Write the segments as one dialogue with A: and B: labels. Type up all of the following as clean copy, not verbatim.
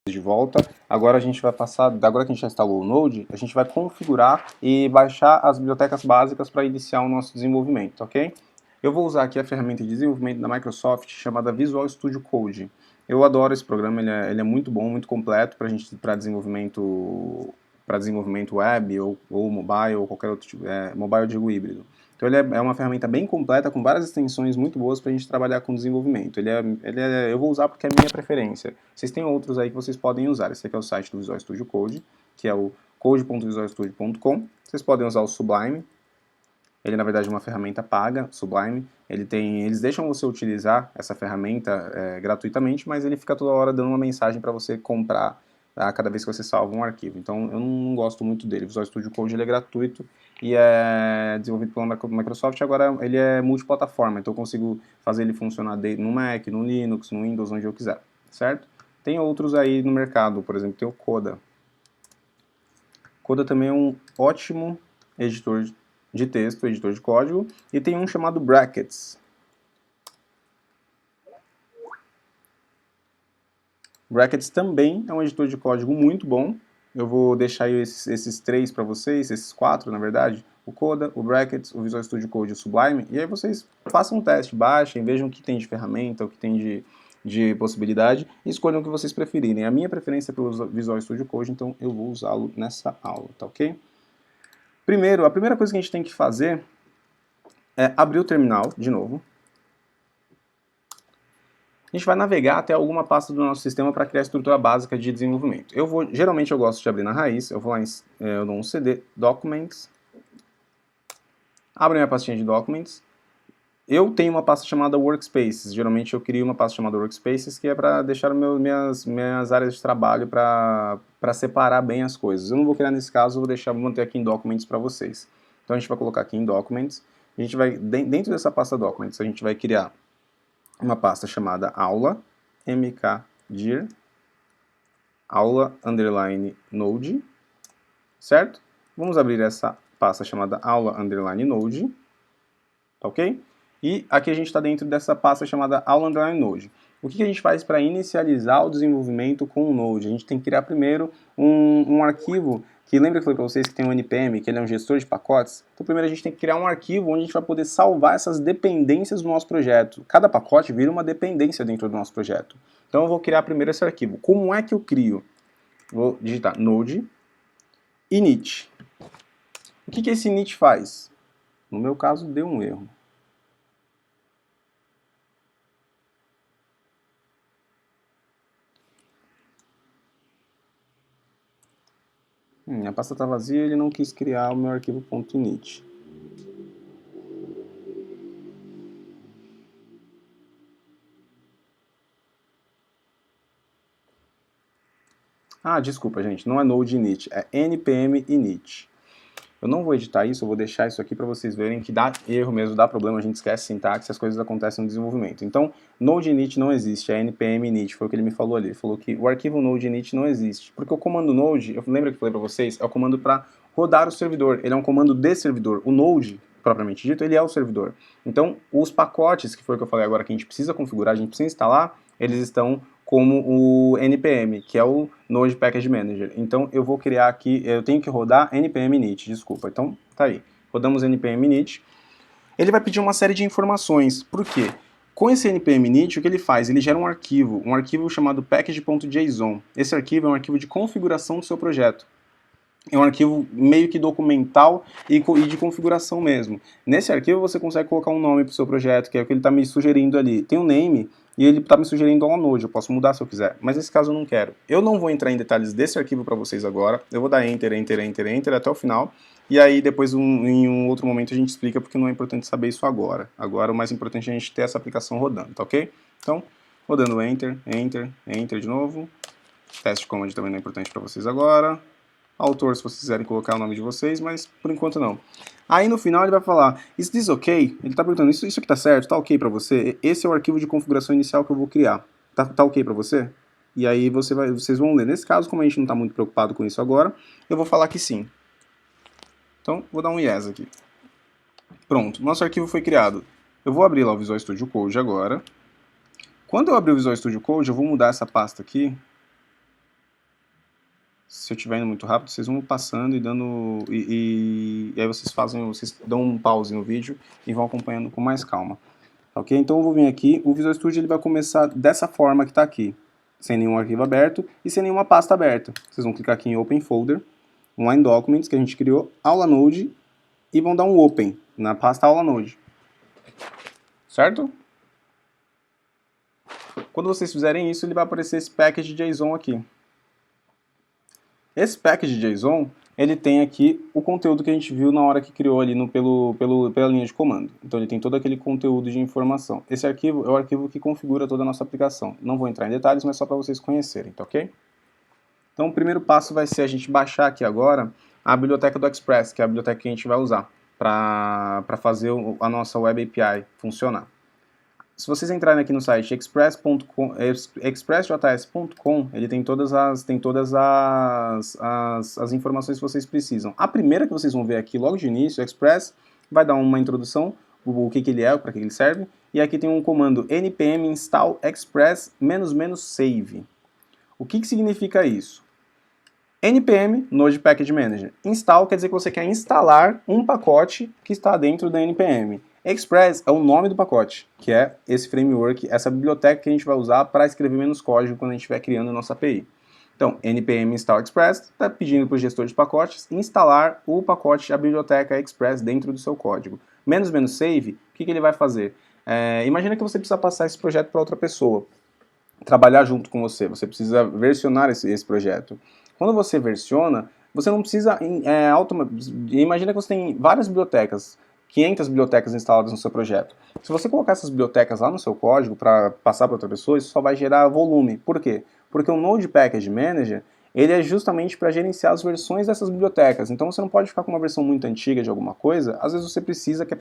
A: de volta. Agora a gente vai passar, agora que a gente já instalou o Node, a gente vai configurar e baixar as bibliotecas básicas para iniciar o nosso desenvolvimento, ok? Eu vou usar aqui a ferramenta de desenvolvimento da Microsoft chamada Visual Studio Code. Eu adoro esse programa, ele é muito bom, muito completo para desenvolvimento web ou mobile ou qualquer outro tipo, mobile eu digo híbrido. Então ele é uma ferramenta bem completa, com várias extensões muito boas para a gente trabalhar com desenvolvimento. Eu vou usar porque é a minha preferência. Vocês têm outros aí que vocês podem usar. Esse aqui é o site do Visual Studio Code, que é o code.visualstudio.com. Vocês podem usar o Sublime. Ele, na verdade, é uma ferramenta paga, Sublime. Eles deixam você utilizar essa ferramenta gratuitamente, mas ele fica toda hora dando uma mensagem para você comprar cada vez que você salva um arquivo. Então, eu não gosto muito dele. O Visual Studio Code ele é gratuito e é desenvolvido pela Microsoft. Agora, ele é multiplataforma, então eu consigo fazer ele funcionar no Mac, no Linux, no Windows, onde eu quiser, certo? Tem outros aí no mercado, por exemplo, tem o Coda. Coda também é um ótimo editor de texto, editor de código, e tem um chamado Brackets. Brackets também é um editor de código muito bom. Eu vou deixar esses três para vocês, esses quatro, na verdade. O Coda, o Brackets, o Visual Studio Code e o Sublime. E aí vocês façam um teste, baixem, vejam o que tem de ferramenta, o que tem de possibilidade e escolham o que vocês preferirem. A minha preferência é pelo Visual Studio Code, então eu vou usá-lo nessa aula, tá ok? Primeiro, a primeira coisa que a gente tem que fazer é abrir o terminal de novo. A gente vai navegar até alguma pasta do nosso sistema para criar a estrutura básica de desenvolvimento. Geralmente eu gosto de abrir na raiz, eu vou lá, eu dou um CD, Documents, abro minha pastinha de Documents. Eu tenho uma pasta chamada Workspaces, geralmente eu crio uma pasta chamada Workspaces, que é para deixar minhas áreas de trabalho para separar bem as coisas. Eu não vou criar nesse caso, vou manter aqui em Documents para vocês. Então a gente vai colocar aqui em Documents, a gente vai, dentro dessa pasta Documents, a gente vai criar uma pasta chamada aula, mkdir, aula underline node, certo? Vamos abrir essa pasta chamada aula underline node, tá ok? E aqui a gente está dentro dessa pasta chamada aula underline node. O que a gente faz para inicializar o desenvolvimento com o Node? A gente tem que criar primeiro um arquivo que lembra que eu falei para vocês que tem um NPM, que ele é um gestor de pacotes? Então primeiro a gente tem que criar um arquivo onde a gente vai poder salvar essas dependências do nosso projeto. Cada pacote vira uma dependência dentro do nosso projeto. Então eu vou criar primeiro esse arquivo. Como é que eu crio? Vou digitar node init. O que esse init faz? No meu caso deu um erro. A pasta está vazia e ele não quis criar o meu arquivo .init. Ah, desculpa, gente, não é node init, é npm init. Eu não vou editar isso, eu vou deixar isso aqui para vocês verem que dá erro mesmo, dá problema, a gente esquece sintaxe, as coisas acontecem no desenvolvimento. Então, node init não existe, é npm init, foi o que ele me falou ali. Ele falou que o arquivo node init não existe, porque o comando node, eu lembro que eu falei para vocês, é o comando para rodar o servidor, ele é um comando de servidor. O node, propriamente dito, ele é o servidor. Então, os pacotes, que foi o que eu falei agora, que a gente precisa configurar, a gente precisa instalar, eles estão como o npm, que é o Node Package Manager. Então eu vou criar aqui, eu tenho que rodar npm init, desculpa. Então tá aí, rodamos npm init. Ele vai pedir uma série de informações. Por quê? Com esse npm init, o que ele faz? Ele gera um arquivo chamado package.json. Esse arquivo é um arquivo de configuração do seu projeto. É um arquivo meio que documental e de configuração mesmo. Nesse arquivo você consegue colocar um nome para o seu projeto, que é o que ele está me sugerindo ali. Tem um name e ele está me sugerindo ao Node, eu posso mudar se eu quiser, mas nesse caso eu não quero. Eu não vou entrar em detalhes desse arquivo para vocês agora, eu vou dar Enter, Enter, Enter, Enter até o final, e aí depois em um outro momento a gente explica porque não é importante saber isso agora. Agora o mais importante é a gente ter essa aplicação rodando, tá ok? Então, rodando Enter, Enter, Enter de novo. Teste command também não é importante para vocês agora. Autor, se vocês quiserem colocar o nome de vocês, mas por enquanto não. Aí no final ele vai falar, is this ok? Ele está perguntando, isso aqui tá certo? Tá ok para você? Esse é o arquivo de configuração inicial que eu vou criar. Tá ok para você? E aí vocês vão ler. Nesse caso, como a gente não está muito preocupado com isso agora, eu vou falar que sim. Então, vou dar um yes aqui. Pronto, nosso arquivo foi criado. Eu vou abrir lá o Visual Studio Code agora. Quando eu abrir o Visual Studio Code, eu vou mudar essa pasta aqui Se eu estiver indo muito rápido, vocês vão passando e dando. E aí vocês dão um pause no vídeo e vão acompanhando com mais calma. Ok? Então eu vou vir aqui, o Visual Studio ele vai começar dessa forma que está aqui, sem nenhum arquivo aberto e sem nenhuma pasta aberta. Vocês vão clicar aqui em Open Folder, Online Documents, que a gente criou, Aula Node, e vão dar um Open na pasta Aula Node. Certo? Quando vocês fizerem isso, ele vai aparecer esse package.json aqui. Esse package.json, ele tem aqui o conteúdo que a gente viu na hora que criou ali pela linha de comando. Então ele tem todo aquele conteúdo de informação. Esse arquivo é o arquivo que configura toda a nossa aplicação. Não vou entrar em detalhes, mas só para vocês conhecerem, tá ok? Então o primeiro passo vai ser a gente baixar aqui agora a biblioteca do Express, que é a biblioteca que a gente vai usar para fazer a nossa Web API funcionar. Se vocês entrarem aqui no site expressjs.com, ele tem todas as informações que vocês precisam. A primeira que vocês vão ver aqui logo de início, o Express, vai dar uma introdução, o que ele é, para que ele serve, e aqui tem um comando npm install express --save. O que significa isso? npm, Node Package Manager. Install quer dizer que você quer instalar um pacote que está dentro da npm. Express é o nome do pacote, que é esse framework, essa biblioteca que a gente vai usar para escrever menos código quando a gente estiver criando a nossa API. Então, npm install express está pedindo para o gestor de pacotes instalar o pacote, a biblioteca Express dentro do seu código. --save, o que ele vai fazer? Imagina que você precisa passar esse projeto para outra pessoa, trabalhar junto com você, você precisa versionar esse projeto. Quando você versiona, você não precisa... Imagina que você tem várias bibliotecas, 500 bibliotecas instaladas no seu projeto. Se você colocar essas bibliotecas lá no seu código para passar para outra pessoa, isso só vai gerar volume. Por quê? Porque o Node Package Manager, ele é justamente para gerenciar as versões dessas bibliotecas. Então você não pode ficar com uma versão muito antiga de alguma coisa, às vezes você precisa, que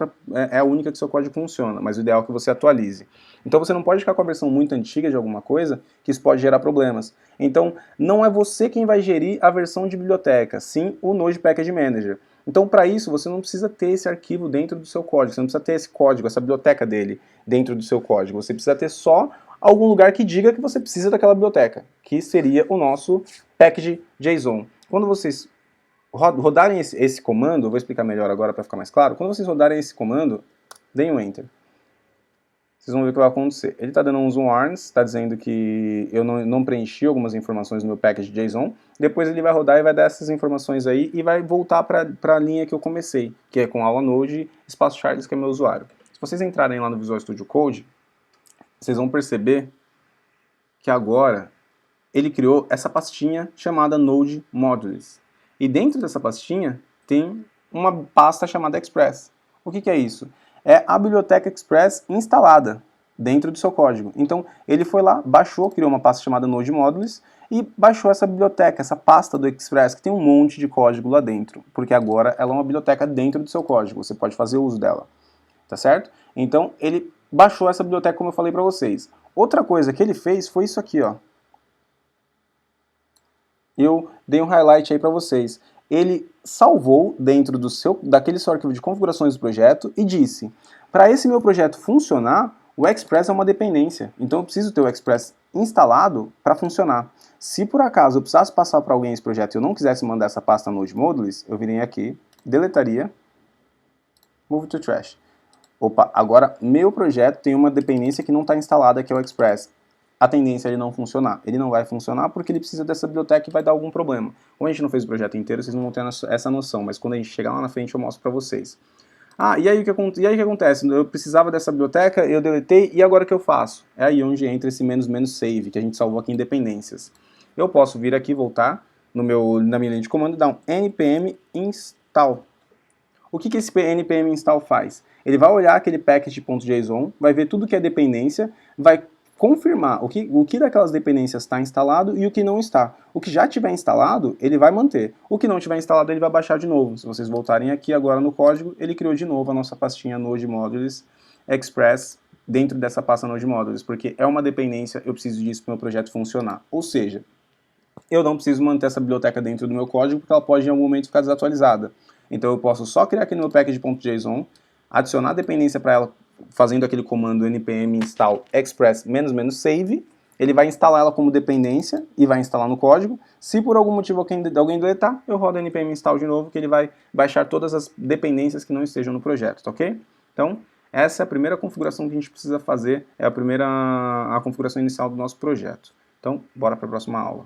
A: é a única que seu código funciona, mas o ideal é que você atualize. Então você não pode ficar com a versão muito antiga de alguma coisa, que isso pode gerar problemas. Então não é você quem vai gerir a versão de biblioteca, sim o Node Package Manager. Então, para isso, você não precisa ter esse arquivo dentro do seu código, você não precisa ter esse código, essa biblioteca dele dentro do seu código. Você precisa ter só algum lugar que diga que você precisa daquela biblioteca, que seria o nosso package.json. Quando vocês rodarem esse comando, eu vou explicar melhor agora para ficar mais claro, quando vocês rodarem esse comando, deem um Enter. Vocês vão ver o que vai acontecer. Ele está dando uns warnings, está dizendo que eu não preenchi algumas informações no meu package.json. Depois ele vai rodar e vai dar essas informações aí e vai voltar para a linha que eu comecei, que é com aula Node, espaço Charles, que é meu usuário. Se vocês entrarem lá no Visual Studio Code, vocês vão perceber que agora ele criou essa pastinha chamada Node Modules. E dentro dessa pastinha tem uma pasta chamada Express. O que é isso? É a biblioteca Express instalada dentro do seu código. Então, ele foi lá, baixou, criou uma pasta chamada Node Modules e baixou essa biblioteca, essa pasta do Express, que tem um monte de código lá dentro, porque agora ela é uma biblioteca dentro do seu código, você pode fazer uso dela, tá certo? Então, ele baixou essa biblioteca, como eu falei para vocês. Outra coisa que ele fez foi isso aqui, ó. Eu dei um highlight aí para vocês. Ele salvou dentro daquele seu arquivo de configurações do projeto e disse, para esse meu projeto funcionar, o Express é uma dependência, então eu preciso ter o Express instalado para funcionar. Se por acaso eu precisasse passar para alguém esse projeto e eu não quisesse mandar essa pasta Node Modules, eu viria aqui, deletaria, move to trash. Opa, agora meu projeto tem uma dependência que não está instalada, que é o Express. A tendência é ele não funcionar. Ele não vai funcionar porque ele precisa dessa biblioteca e vai dar algum problema. Como a gente não fez o projeto inteiro, vocês não vão ter essa noção, mas quando a gente chegar lá na frente eu mostro para vocês. E aí o que acontece? Eu precisava dessa biblioteca, eu deletei, e agora o que eu faço? É aí onde entra esse --save, que a gente salvou aqui em dependências. Eu posso vir aqui, voltar na minha linha de comando e dar um npm install. O que esse npm install faz? Ele vai olhar aquele package.json, vai ver tudo que é dependência, vai confirmar o que daquelas dependências está instalado e o que não está. O que já tiver instalado, ele vai manter. O que não tiver instalado, ele vai baixar de novo. Se vocês voltarem aqui agora no código, ele criou de novo a nossa pastinha Node Modules Express dentro dessa pasta Node Modules, porque é uma dependência, eu preciso disso para o meu projeto funcionar. Ou seja, eu não preciso manter essa biblioteca dentro do meu código, porque ela pode em algum momento ficar desatualizada. Então eu posso só criar aqui no meu package.json, adicionar a dependência para ela, fazendo aquele comando npm install express --save, ele vai instalar ela como dependência e vai instalar no código. Se por algum motivo alguém deletar, eu rodo npm install de novo, que ele vai baixar todas as dependências que não estejam no projeto, tá ok? Então, essa é a primeira configuração que a gente precisa fazer, é a configuração inicial do nosso projeto. Então, bora para a próxima aula.